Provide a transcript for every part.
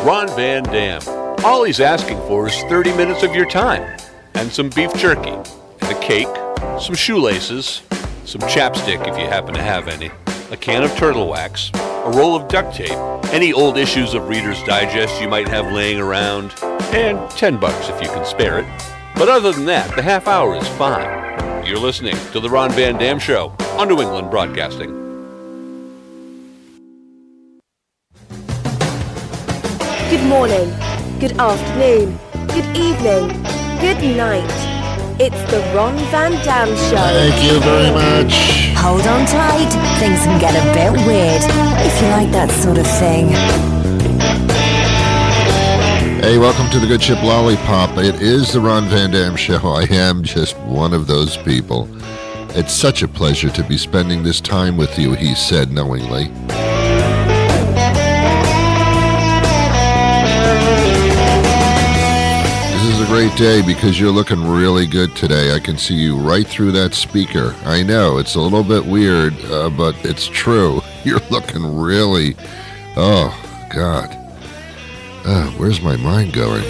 Ron Van Dam. All he's asking for is 30 minutes of your time, and some beef jerky, and a cake, some shoelaces, some chapstick if you happen to have any, a can of turtle wax, a roll of duct tape, any old issues of Reader's Digest you might have laying around, and $10 if you can spare it. But other than that, the half hour is fine. You're listening to The Ron Van Dam Show on New England Broadcasting. Good morning, good afternoon, good evening, good night. It's the Ron Van Dam Show. Thank you very much. Hold on tight, things can get a bit weird, if you like that sort of thing. Hey, welcome to the Good Ship Lollipop. It is the Ron Van Dam Show. I am just one of those people. It's such a pleasure to be spending this time with you, he said knowingly. This is a great day because you're looking really good today. I can see you right through that speaker. I know, it's a little bit weird, but it's true. You're looking really... Oh, God. Where's my mind going?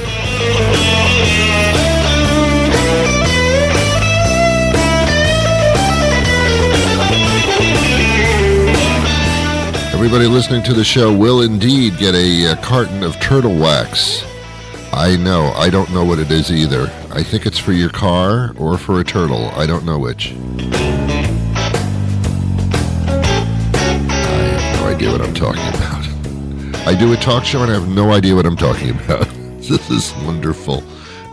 Everybody listening to the show will indeed get a carton of turtle wax. I know. I don't know what it is either. I think it's for your car or for a turtle. I don't know which. I have no idea what I'm talking about. I do a talk show and I have no idea what I'm talking about. This is wonderful.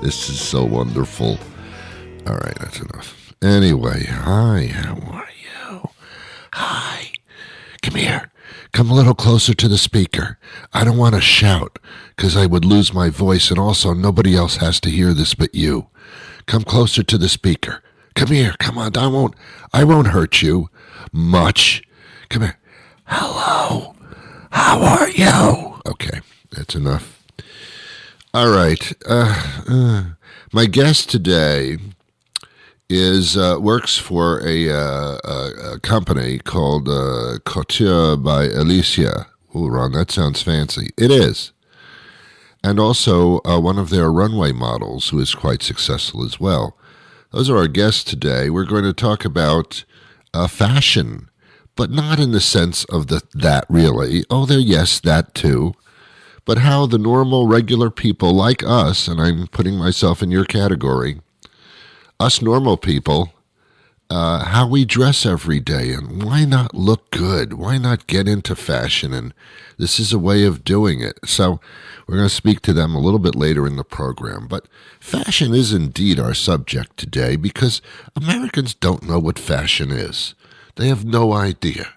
This is so wonderful. All right, that's enough. Anyway, hi, how are you? Hi. Come here. Come a little closer to the speaker. I don't want to shout because I would lose my voice, and also nobody else has to hear this but you. Come closer to the speaker. Come here. Come on. I won't hurt you much. Come here. Hello. How are you? Okay, that's enough. All right. My guest today is works for a company called Couture By Elesia. Ooh, Ron, that sounds fancy. It is. And also one of their runway models who is quite successful as well. Those are our guests today. We're going to talk about fashion, but not in the sense of that really. Oh, yes, that too. But how the normal, regular people like us, and I'm putting myself in your category, us normal people, how we dress every day, and why not look good? Why not get into fashion? And this is a way of doing it. So we're going to speak to them a little bit later in the program. But fashion is indeed our subject today because Americans don't know what fashion is. They have no idea.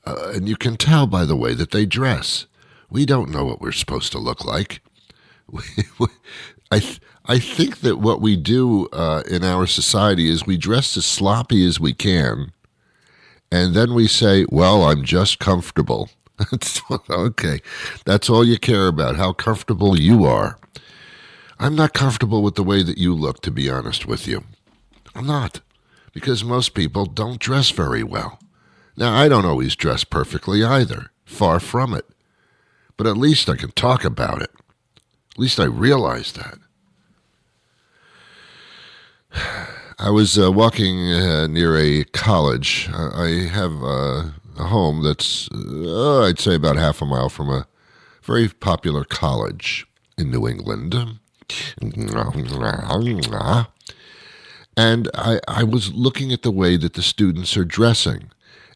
And you can tell by the way that they dress. We don't know what we're supposed to look like. I think that what we do in our society is we dress as sloppy as we can, and then we say, well, I'm just comfortable. Okay, that's all you care about, how comfortable you are. I'm not comfortable with the way that you look, to be honest with you. I'm not, because most people don't dress very well. Now, I don't always dress perfectly either, far from it. But at least I can talk about it. At least I realize that. I was walking near a college. I have a home that's, I'd say, about half a mile from a very popular college in New England. And I was looking at the way that the students are dressing.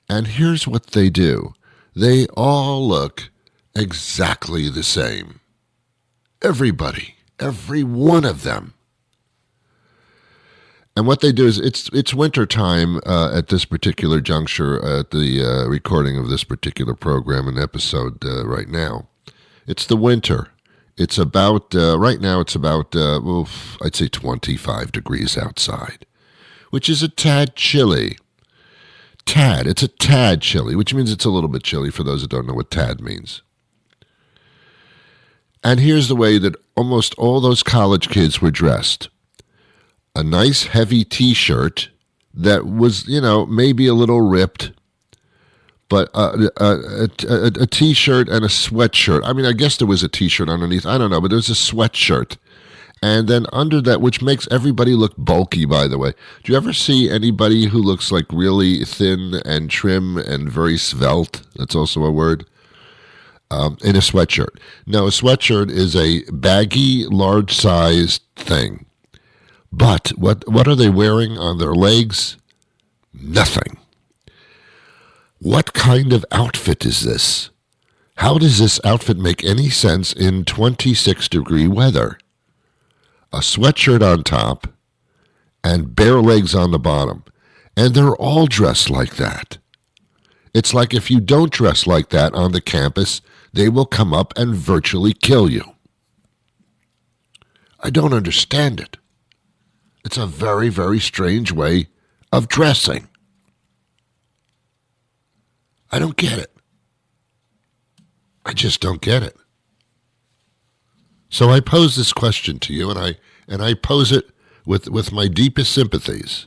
And here's what they do. They all look exactly the same. Everybody. Every one of them. And what they do is, it's winter time at this particular juncture at the recording of this particular program and episode right now. It's the winter. It's about, right now it's about, I'd say 25 degrees outside, which is a tad chilly. It's a tad chilly, which means it's a little bit chilly for those who don't know what tad means. And here's the way that almost all those college kids were dressed. A nice heavy t-shirt that was, maybe a little ripped, But a T-shirt and a sweatshirt. I mean, I guess there was a T-shirt underneath. I don't know, but there's a sweatshirt. And then under that, which makes everybody look bulky, by the way. Do you ever see anybody who looks like really thin and trim and very svelte? That's also a word. In a sweatshirt. No, a sweatshirt is a baggy, large-sized thing. But what are they wearing on their legs? Nothing. What kind of outfit is this? How does this outfit make any sense in 26-degree weather? A sweatshirt on top and bare legs on the bottom. And they're all dressed like that. It's like if you don't dress like that on the campus, they will come up and virtually kill you. I don't understand it. It's a very, very strange way of dressing. I don't get it. I just don't get it. So I pose this question to you, and I pose it with my deepest sympathies.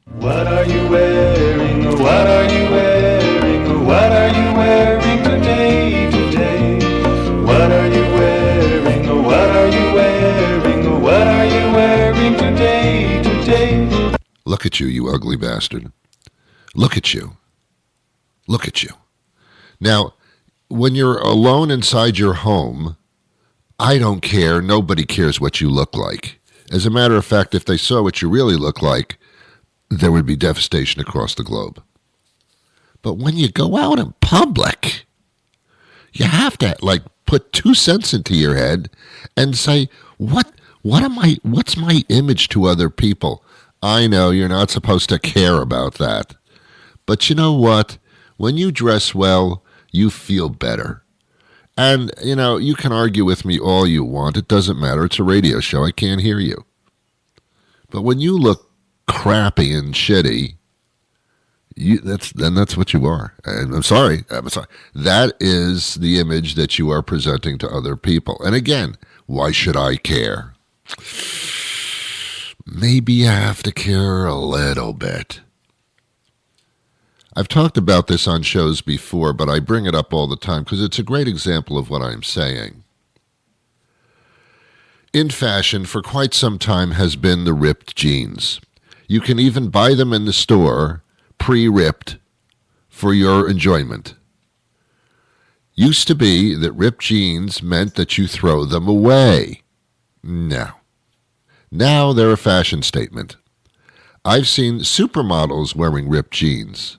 What are you wearing? What are you wearing? What are you wearing today? What are you wearing? What are you wearing? What are you wearing today? Look at you, you ugly bastard. Look at you. Look at you. Now, when you're alone inside your home, I don't care. Nobody cares what you look like. As a matter of fact, if they saw what you really look like, there would be devastation across the globe. But when you go out in public, you have to put 2 cents into your head and say, what's my image to other people? I know you're not supposed to care about that. But you know what? When you dress well, you feel better. And, you can argue with me all you want. It doesn't matter. It's a radio show. I can't hear you. But when you look crappy and shitty, that's what you are. And I'm sorry. That is the image that you are presenting to other people. And again, why should I care? Maybe you have to care a little bit. I've talked about this on shows before, but I bring it up all the time because it's a great example of what I'm saying. In fashion, for quite some time has been the ripped jeans. You can even buy them in the store, pre-ripped, for your enjoyment. Used to be that ripped jeans meant that you throw them away. No. Now they're a fashion statement. I've seen supermodels wearing ripped jeans.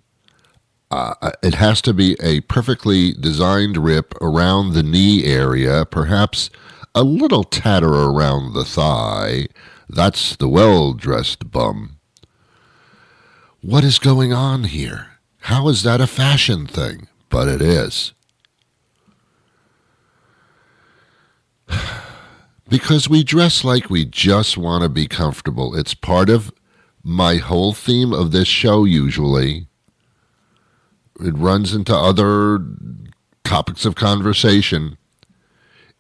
It has to be a perfectly designed rip around the knee area, perhaps a little tatter around the thigh. That's the well-dressed bum. What is going on here? How is that a fashion thing? But it is. Because we dress like we just want to be comfortable. It's part of my whole theme of this show usually. It runs into other topics of conversation.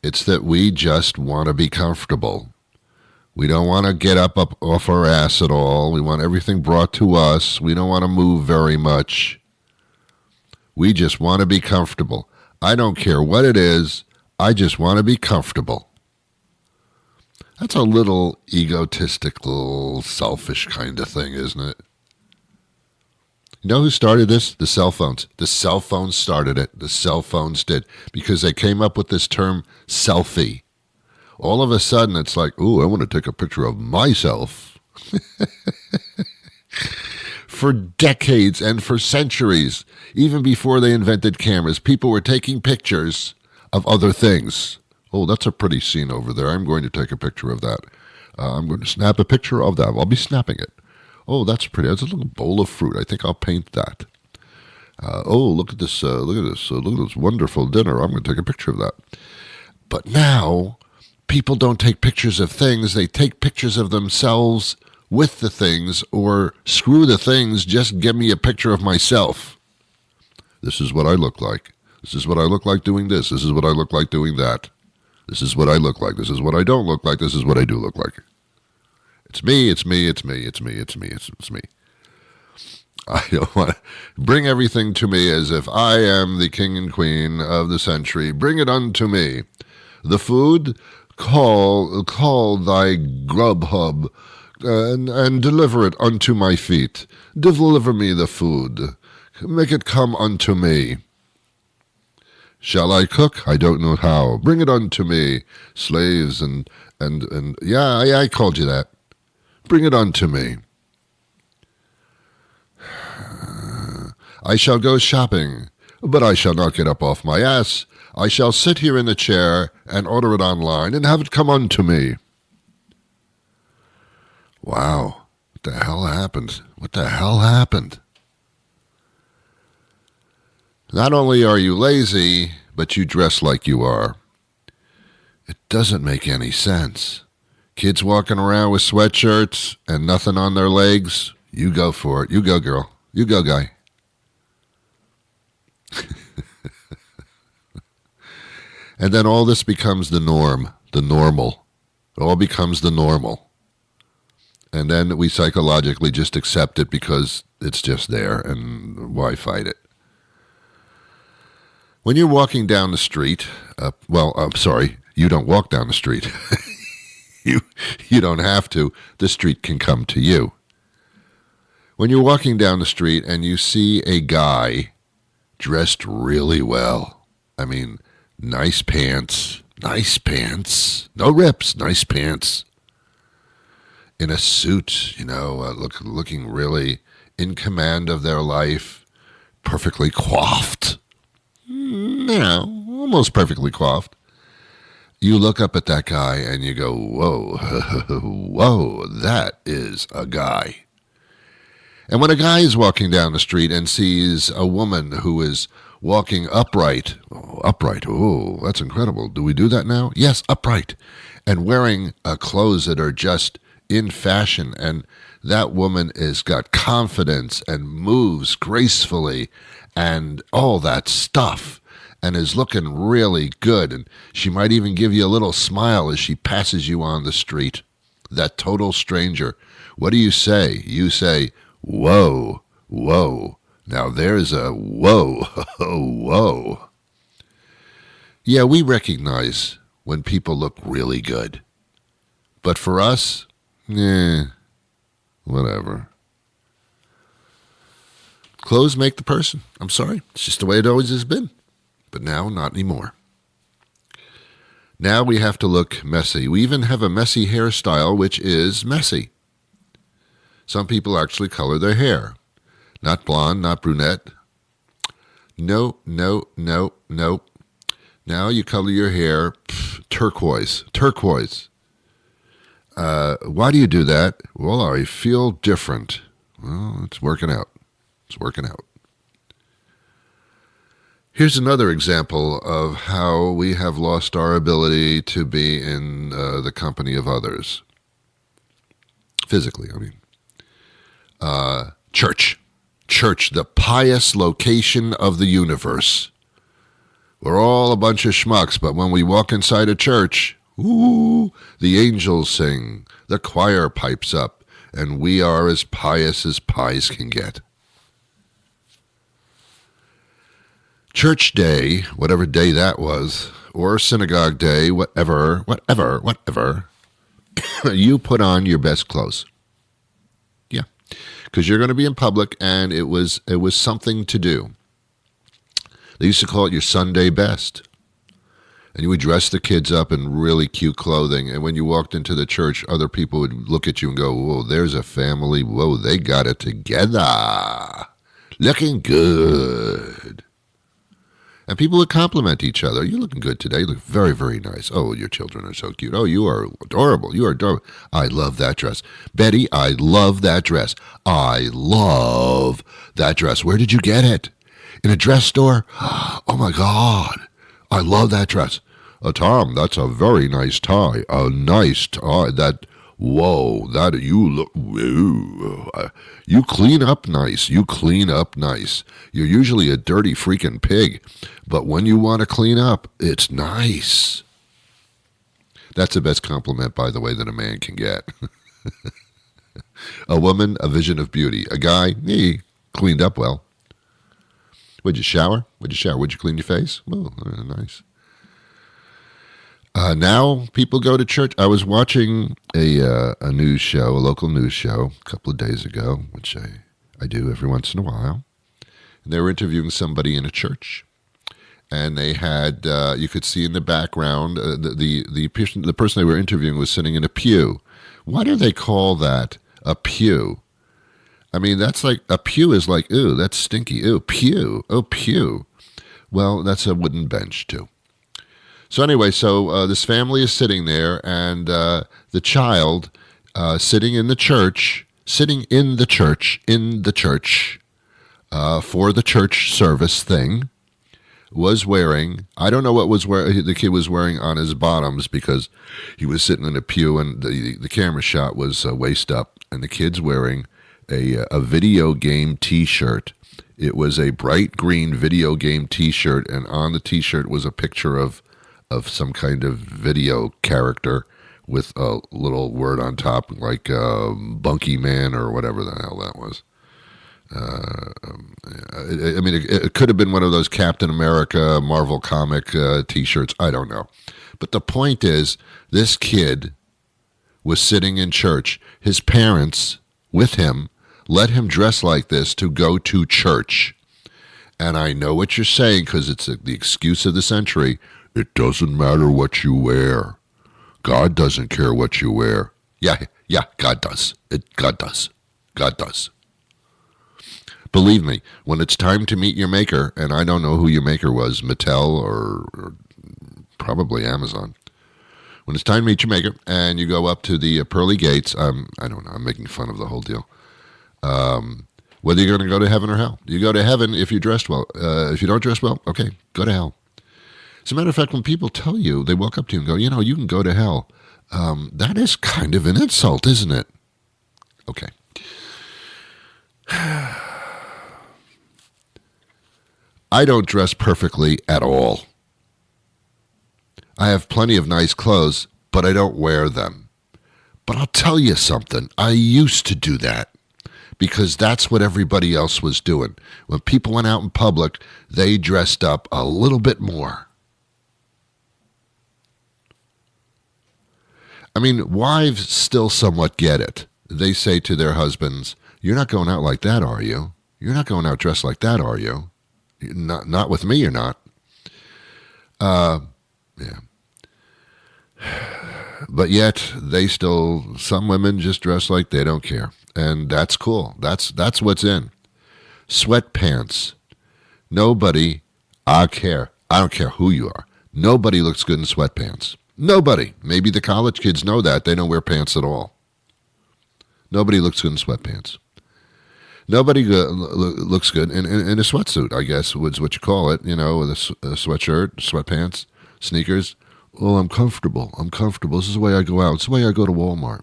It's that we just want to be comfortable. We don't want to get up off our ass at all. We want everything brought to us. We don't want to move very much. We just want to be comfortable. I don't care what it is. I just want to be comfortable. That's a little egotistical, selfish kind of thing, isn't it? You know who started this? The cell phones. The cell phones started it. The cell phones did. Because they came up with this term, selfie. All of a sudden, it's like, ooh, I want to take a picture of myself. For decades and for centuries, even before they invented cameras, people were taking pictures of other things. Oh, that's a pretty scene over there. I'm going to take a picture of that. I'm going to snap a picture of that. I'll be snapping it. Oh, that's pretty. That's a little bowl of fruit. I think I'll paint that. Look at this. Look at this wonderful dinner. I'm going to take a picture of that. But now, people don't take pictures of things. They take pictures of themselves with the things, or screw the things, just give me a picture of myself. This is what I look like. This is what I look like doing this. This is what I look like doing that. This is what I look like. This is what I don't look like. This is what I do look like. It's me, it's me, it's me, it's me, it's me, it's me. I don't want to bring everything to me as if I am the king and queen of the century. Bring it unto me. The food, call thy Grubhub and deliver it unto my feet. Deliver me the food. Make it come unto me. Shall I cook? I don't know how. Bring it unto me. Slaves and yeah, I called you that. Bring it unto me. I shall go shopping, but I shall not get up off my ass. I shall sit here in the chair and order it online and have it come unto me. Wow. What the hell happened? What the hell happened? Not only are you lazy, but you dress like you are. It doesn't make any sense. Kids walking around with sweatshirts and nothing on their legs. You go for it. You go, girl. You go, guy. And then all this becomes the norm, the normal. It all becomes the normal. And then we psychologically just accept it because it's just there, and why fight it? When you're walking down the street, I'm sorry, you don't walk down the street. You don't have to. The street can come to you. When you're walking down the street and you see a guy dressed really well, I mean, nice pants, no rips, nice pants, in a suit, looking really in command of their life, perfectly coiffed, almost perfectly coiffed. You look up at that guy and you go, whoa, whoa, that is a guy. And when a guy is walking down the street and sees a woman who is walking upright, that's incredible. Do we do that now? Yes, upright. And wearing clothes that are just in fashion, and that woman has got confidence and moves gracefully and all that stuff, and is looking really good, and she might even give you a little smile as she passes you on the street. That total stranger. What do you say? You say, whoa, whoa. Now there's a whoa, whoa. Yeah, we recognize when people look really good. But for us, whatever. Clothes make the person. I'm sorry. It's just the way it always has been. But now, not anymore. Now we have to look messy. We even have a messy hairstyle, which is messy. Some people actually color their hair. Not blonde, not brunette. No. Now you color your hair turquoise. Why do you do that? Well, I feel different. Well, it's working out. Here's another example of how we have lost our ability to be in the company of others. Physically, I mean. Church. Church, the pious location of the universe. We're all a bunch of schmucks, but when we walk inside a church, ooh, the angels sing, the choir pipes up, and we are as pious as pies can get. Church day, whatever day that was, or synagogue day, whatever, you put on your best clothes. Yeah, because you're going to be in public, and it was something to do. They used to call it your Sunday best. And you would dress the kids up in really cute clothing, and when you walked into the church, other people would look at you and go, whoa, there's a family, whoa, they got it together. Looking good. And people would compliment each other. You're looking good today. You look very, very nice. Oh, your children are so cute. Oh, you are adorable. You are adorable. I love that dress. Betty, I love that dress. I love that dress. Where did you get it? In a dress store? Oh, my God. I love that dress. Tom, that's a very nice tie. A nice tie. You look, whoa. You clean up nice. You're usually a dirty freaking pig, but when you want to clean up, it's nice. That's the best compliment, by the way, that a man can get. A woman, a vision of beauty. A guy, cleaned up well. Would you shower? Would you clean your face? Oh, nice. Now people go to church. I was watching a news show, a local news show, a couple of days ago, which I do every once in a while. And they were interviewing somebody in a church, and they had you could see in the background the person they were interviewing was sitting in a pew. Why do they call that a pew? I mean, that's like a pew is like, ooh, that's stinky. Ooh, pew. Oh, pew. Well, that's a wooden bench too. So anyway, this family is sitting there, and the child sitting in the church for the church service thing was wearing, I don't know what the kid was wearing on his bottoms, because he was sitting in a pew and the camera shot was waist up, and the kid's wearing a video game T-shirt. It was a bright green video game T-shirt, and on the T-shirt was a picture of some kind of video character with a little word on top, like Bunky Man or whatever the hell that was. It could have been one of those Captain America Marvel comic T-shirts. I don't know. But the point is, this kid was sitting in church. His parents, with him, let him dress like this to go to church. And I know what you're saying, because it's the excuse of the century. It doesn't matter what you wear. God doesn't care what you wear. Yeah, God does. God does. Believe me, when it's time to meet your maker, and I don't know who your maker was, Mattel or probably Amazon. When it's time to meet your maker, and you go up to the pearly gates, I don't know, I'm making fun of the whole deal. Whether you're going to go to heaven or hell. You go to heaven if you dressed well. If you don't dress well, okay, go to hell. As a matter of fact, when people tell you, they walk up to you and go, you can go to hell. That is kind of an insult, isn't it? Okay. I don't dress perfectly at all. I have plenty of nice clothes, but I don't wear them. But I'll tell you something. I used to do that, because that's what everybody else was doing. When people went out in public, they dressed up a little bit more. I mean, wives still somewhat get it. They say to their husbands, "You're not going out like that, are you? You're not going out dressed like that, are you? Not with me, you're not." Yeah. But yet, some women just dress like they don't care. And that's cool. That's what's in. Sweatpants. Nobody, I don't care who you are. Nobody looks good in sweatpants. Nobody. Maybe the college kids know that. They don't wear pants at all. Nobody looks good in sweatpants. Nobody looks good in a sweatsuit, I guess, is what you call it. With a sweatshirt, sweatpants, sneakers. Oh, I'm comfortable. This is the way I go out. It's the way I go to Walmart.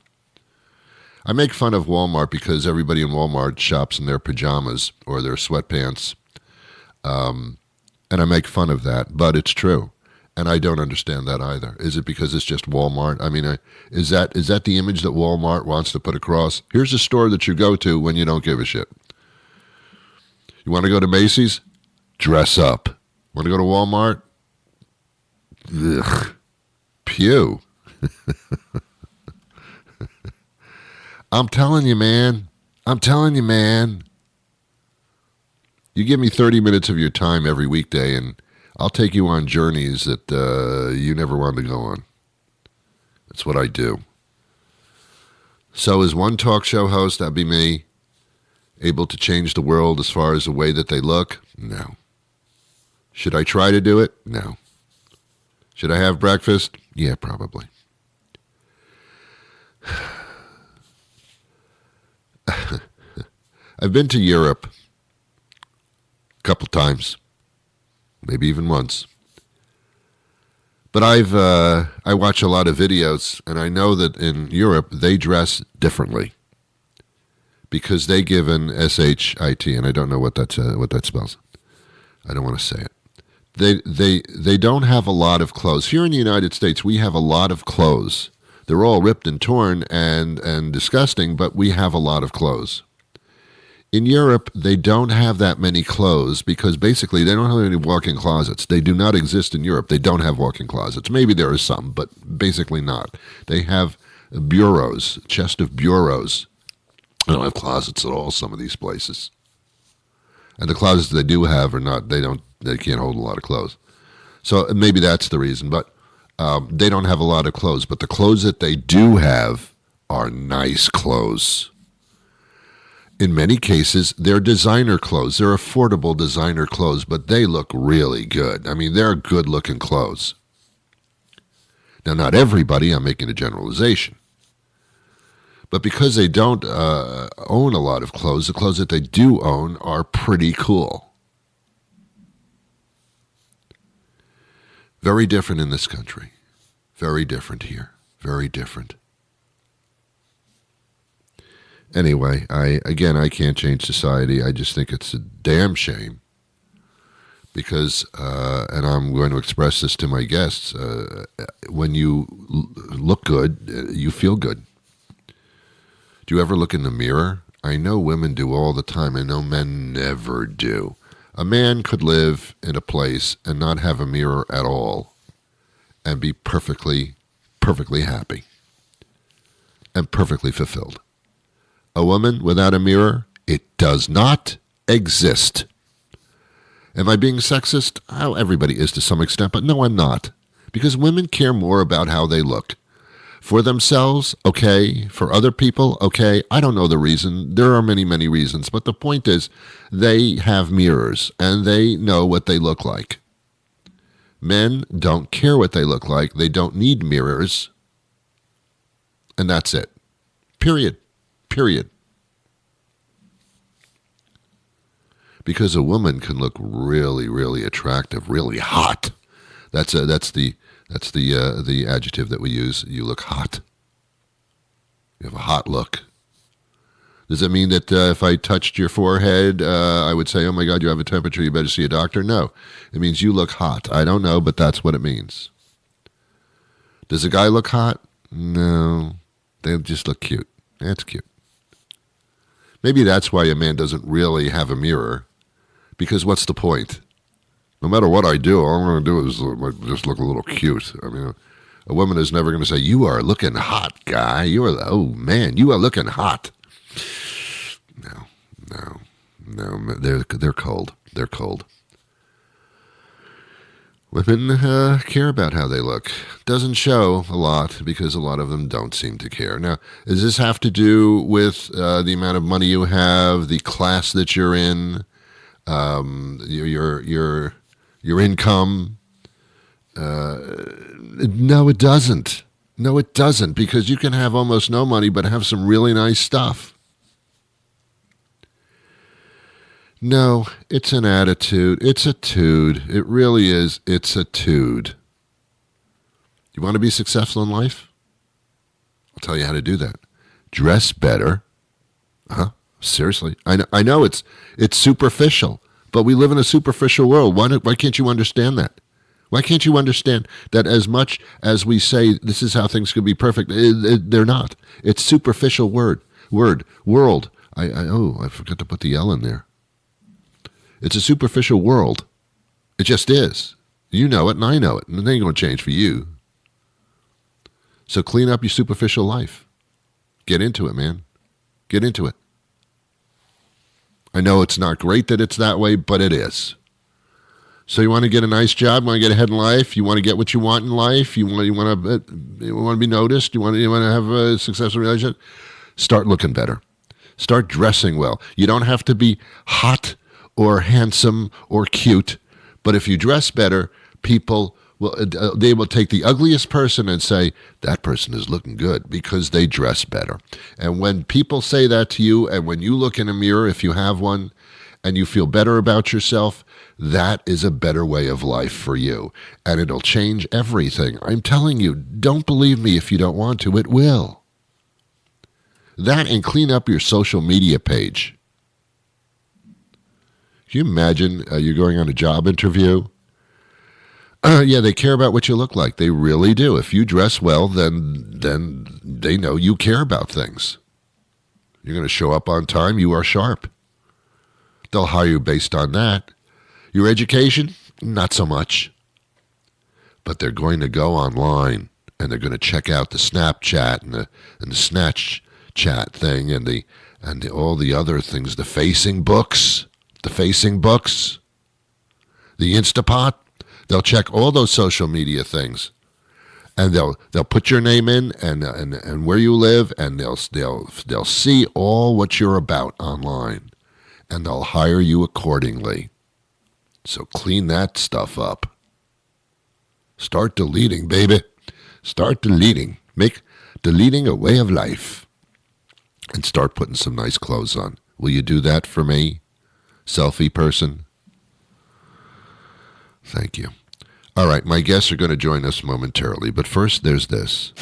I make fun of Walmart because everybody in Walmart shops in their pajamas or their sweatpants. And I make fun of that, but it's true. And I don't understand that either. Is it because it's just Walmart? I mean, is that the image that Walmart wants to put across? Here's a store that you go to when you don't give a shit. You want to go to Macy's? Dress up. Want to go to Walmart? Ugh. Pew. I'm telling you, man. You give me 30 minutes of your time every weekday, and I'll take you on journeys that you never wanted to go on. That's what I do. So is one talk show host, that'd be me, able to change the world as far as the way that they look? No. Should I try to do it? No. Should I have breakfast? Yeah, probably. I've been to Europe a couple times, maybe even once. But I watch a lot of videos, and I know that in Europe they dress differently because they give an SHIT, and I don't know what that spells. I don't want to say it. They don't have a lot of clothes. Here in the United States, we have a lot of clothes. They're all ripped and torn and disgusting, but we have a lot of clothes. In Europe, they don't have that many clothes because basically they don't have any walk-in closets. They do not exist in Europe. They don't have walk-in closets. Maybe there are some, but basically not. They have bureaus, chest of bureaus. They don't have closets at all, some of these places. And the closets they do have are not, they can't hold a lot of clothes. So maybe that's the reason, but they don't have a lot of clothes. But the clothes that they do have are nice clothes. In many cases, they're designer clothes. They're affordable designer clothes, but they look really good. I mean, they're good-looking clothes. Now, not everybody, I'm making a generalization. But because they don't own a lot of clothes, the clothes that they do own are pretty cool. Very different in this country. Very different here. Very different. Anyway, I can't change society. I just think it's a damn shame because, and I'm going to express this to my guests, when you look good, you feel good. Do you ever look in the mirror? I know women do all the time. I know men never do. A man could live in a place and not have a mirror at all and be perfectly happy and perfectly fulfilled. A woman without a mirror, it does not exist. Am I being sexist? Oh, everybody is to some extent, but no, I'm not. Because women care more about how they look. For themselves, okay. For other people, okay. I don't know the reason. There are many, many reasons. But the point is, they have mirrors, and they know what they look like. Men don't care what they look like. They don't need mirrors. And that's it. Period. Because a woman can look really, really attractive, really hot. That's the adjective that we use. You look hot. You have a hot look. Does it mean that if I touched your forehead, I would say, oh my God, you have a temperature, you better see a doctor? No. It means you look hot. I don't know, but that's what it means. Does a guy look hot? No. They just look cute. That's cute. Maybe that's why a man doesn't really have a mirror. Because what's the point? No matter what I do, all I'm going to do is just look a little cute. I mean, a woman is never going to say, you are looking hot, guy. You are looking hot. No. They're cold. They're cold. Women care about how they look. Doesn't show a lot because a lot of them don't seem to care. Now, does this have to do with the amount of money you have, the class that you're in, your income? No, it doesn't. No, it doesn't, because you can have almost no money but have some really nice stuff. No, it's an attitude. It's a tude. It really is. It's a tude. You want to be successful in life? I'll tell you how to do that. Dress better. Seriously. I know it's superficial, but we live in a superficial world. Why can't you understand that? Why can't you understand that as much as we say this is how things could be perfect, they're not. It's superficial world. I forgot to put the L in there. It's a superficial world. It just is. You know it and I know it, and it ain't going to change for you. So clean up your superficial life. Get into it, man. Get into it. I know it's not great that it's that way, but it is. So you want to get a nice job, you want to get ahead in life, you want to get what you want in life, you want to be noticed, you want to have a successful relationship, start looking better. Start dressing well. You don't have to be hot or handsome or cute, but if you dress better, people they will take the ugliest person and say, that person is looking good because they dress better. And when people say that to you, and when you look in a mirror, if you have one, and you feel better about yourself, that is a better way of life for you. And it'll change everything. I'm telling you, don't believe me if you don't want to. It will. That and clean up your social media page. Can you imagine you're going on a job interview? Yeah, they care about what you look like. They really do. If you dress well, then they know you care about things. You're going to show up on time. You are sharp. They'll hire you based on that. Your education, not so much. But they're going to go online and they're going to check out the Snapchat and the Snatch Chat thing and all the other things, the facing books, the Instapot. They'll check all those social media things, and they'll put your name in and where you live, and they'll see all what you're about online, and they'll hire you accordingly. So clean that stuff up. Start deleting, baby. Start deleting. Make deleting a way of life. And start putting some nice clothes on. Will you do that for me, selfie person? Thank you. All right, my guests are going to join us momentarily, but first there's this.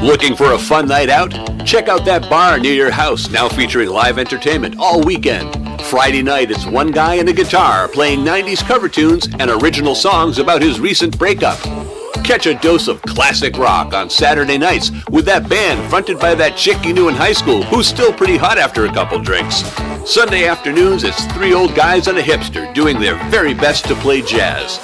Looking for a fun night out? Check out that bar near your house, now featuring live entertainment all weekend. Friday night, it's one guy and a guitar playing 90s cover tunes and original songs about his recent breakup. Catch a dose of classic rock on Saturday nights with that band fronted by that chick you knew in high school who's still pretty hot after a couple drinks. Sunday afternoons, it's three old guys and a hipster doing their very best to play jazz.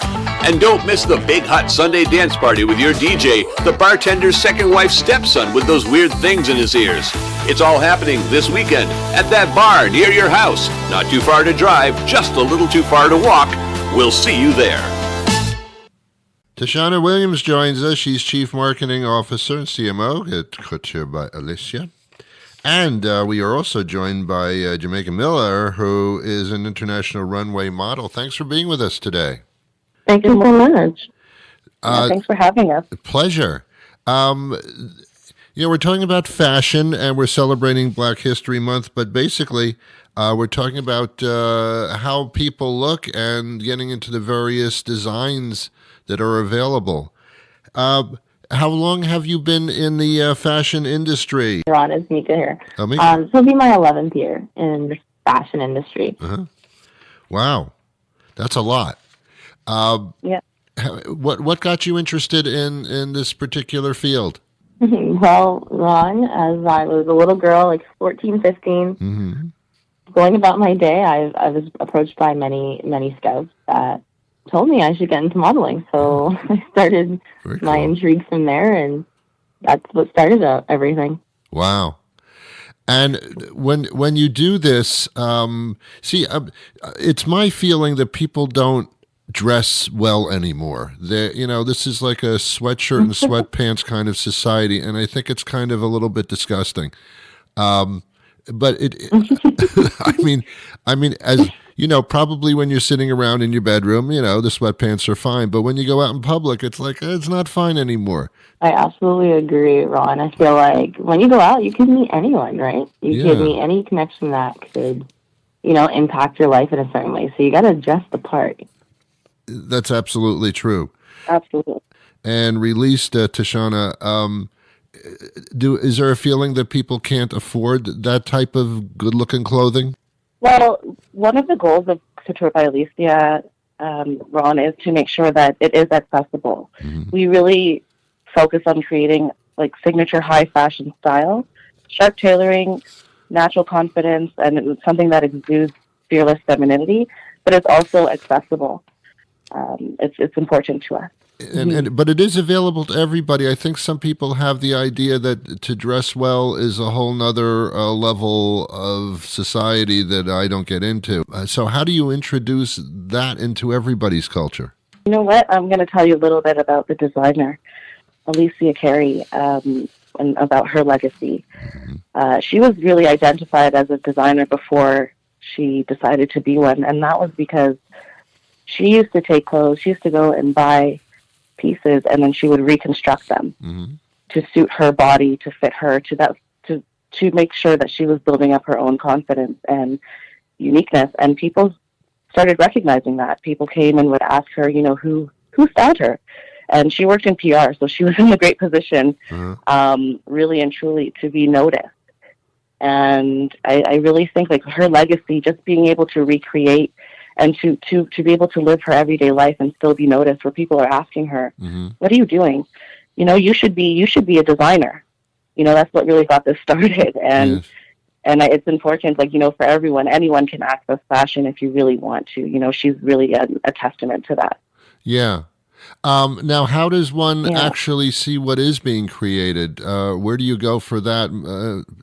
And don't miss the big hot Sunday dance party with your DJ, the bartender's second wife's stepson with those weird things in his ears. It's all happening this weekend at that bar near your house. Not too far to drive, just a little too far to walk. We'll see you there. Tashana Williams joins us. She's Chief Marketing Officer and CMO at Couture by Elesia. And we are also joined by Jamaica Miller, who is an international runway model. Thanks for being with us today. Thank you so much. Thanks for having us. Pleasure. We're talking about fashion, and we're celebrating Black History Month, but basically we're talking about how people look and getting into the various designs that are available. How long have you been in the fashion industry? Ron, it's Mika here. Oh, Mika. So it'll be my 11th year in the fashion industry. Uh-huh. Wow. That's a lot. Yeah. What got you interested in this particular field? Well, Ron, as I was a little girl, like 14, 15, going about my day, I was approached by many scouts that told me I should get into modeling. So I started my intrigue from there, and that's what started everything. Wow. And when you do this, it's my feeling that people don't dress well anymore. This is like a sweatshirt and sweatpants kind of society, and I think it's kind of a little bit disgusting. But I mean, as you know, probably when you're sitting around in your bedroom, the sweatpants are fine. But when you go out in public, it's like, it's not fine anymore. I absolutely agree, Ron. I feel like when you go out, you can meet anyone, right? You can meet any connection that could, impact your life in a certain way. So you got to dress the part. That's absolutely true. Absolutely. And released, Tashana, is there a feeling that people can't afford that type of good-looking clothing? Well, one of the goals of Couture by Elesia, Ron, is to make sure that it is accessible. Mm-hmm. We really focus on creating signature high fashion style, sharp tailoring, natural confidence, and it's something that exudes fearless femininity, but it's also accessible. It's important to us. But it is available to everybody. I think some people have the idea that to dress well is a whole nother level of society that I don't get into. So how do you introduce that into everybody's culture? You know what? I'm going to tell you a little bit about the designer, Alicia Carey, and about her legacy. Mm-hmm. She was really identified as a designer before she decided to be one, and that was because she used to take clothes, she used to go and buy pieces, and then she would reconstruct them to suit her body, to fit her, to make sure that she was building up her own confidence and uniqueness. And people started recognizing that. People came and would ask her, who styled her? And she worked in PR, so she was in a great position, really and truly, to be noticed. And I really think her legacy, just being able to recreate and to be able to live her everyday life and still be noticed, where people are asking her, what are you doing? You should be a designer. That's what really got this started. And And it's important, like, for everyone, anyone can access fashion if you really want to. She's really a testament to that. Yeah. Now, how does one Yeah. actually see what is being created? Where do you go for that?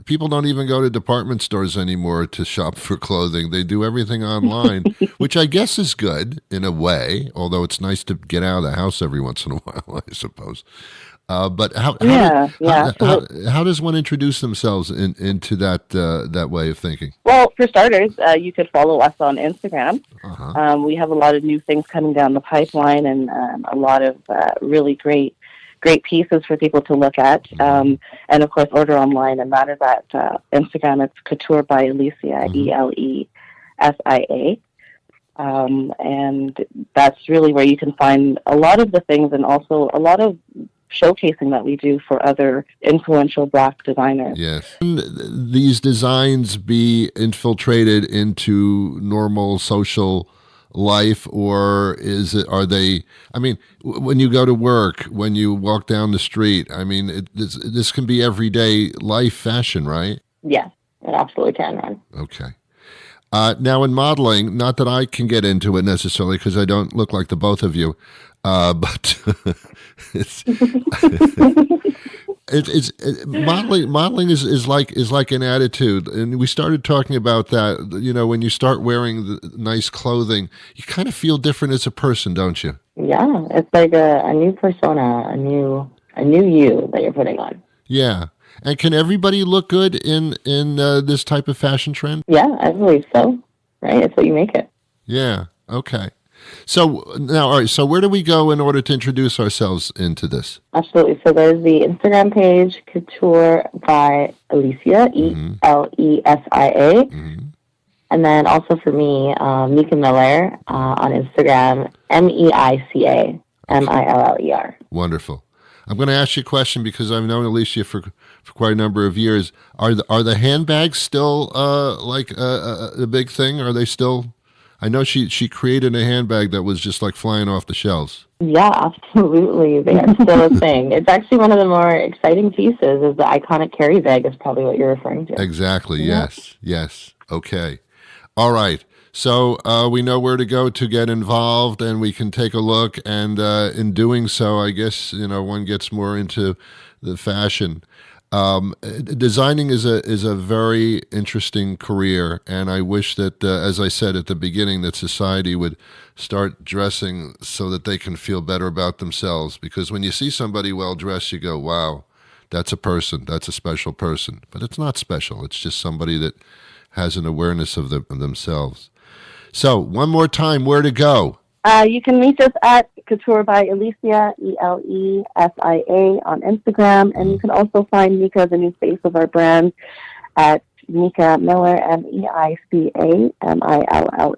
People don't even go to department stores anymore to shop for clothing. They do everything online, which I guess is good in a way, although it's nice to get out of the house every once in a while, I suppose. But how does one introduce themselves into that way of thinking? Well, for starters, you could follow us on Instagram. Uh-huh. We have a lot of new things coming down the pipeline, and a lot of really great pieces for people to look at. And of course, order online, and that is at Instagram. It's Couture by Elesia, Elesia. And that's really where you can find a lot of the things, and also a lot of showcasing that we do for other influential Black designers. Yes. Can these designs be infiltrated into normal social life, or are they, when you go to work, when you walk down the street, this can be everyday life fashion, right? Yes, it absolutely can, Ron. Okay. Now in modeling, not that I can get into it necessarily because I don't look like the both of you, but modeling is like an attitude, and we started talking about that. When you start wearing the nice clothing, you kind of feel different as a person, don't you? Yeah, it's like a new persona, a new you that you're putting on. Yeah. And can everybody look good in this type of fashion trend? Yeah, I believe so. Right? It's what you make it. Yeah. Okay. So now, all right. So where do we go in order to introduce ourselves into this? Absolutely. So there's the Instagram page, Couture by Elesia, Elesia. And then also for me, Mika Miller on Instagram, Meica Miller. Wonderful. I'm going to ask you a question because I've known Elesia for quite a number of years. Are the handbags still like a big thing? Are they still? I know she created a handbag that was just like flying off the shelves. Yeah, absolutely. They are still a thing. It's actually one of the more exciting pieces is the iconic carry bag is probably what you're referring to. Exactly. Yeah. Yes. Okay. All right. So we know where to go to get involved, and we can take a look. And in doing so, I guess one gets more into the fashion. Designing is a very interesting career, and I wish that, as I said at the beginning, that society would start dressing so that they can feel better about themselves. Because when you see somebody well dressed, you go, "Wow, that's a person. That's a special person." But it's not special. It's just somebody that has an awareness of themselves. So, one more time, where to go? You can reach us at Couture by Elesia, Elesia, on Instagram. And you can also find Mika, the new face of our brand, at Mika Miller, Meica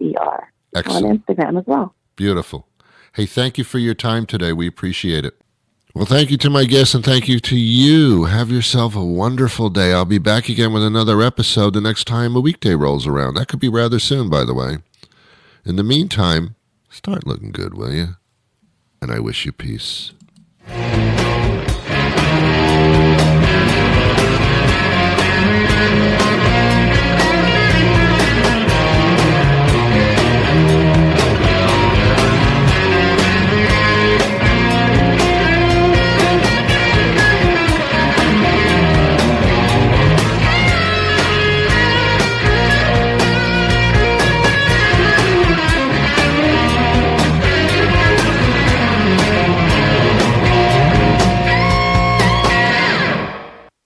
Miller, Excellent. on Instagram as well. Beautiful. Hey, thank you for your time today. We appreciate it. Well, thank you to my guests, and thank you to you. Have yourself a wonderful day. I'll be back again with another episode the next time a weekday rolls around. That could be rather soon, by the way. In the meantime, start looking good, will you? And I wish you peace.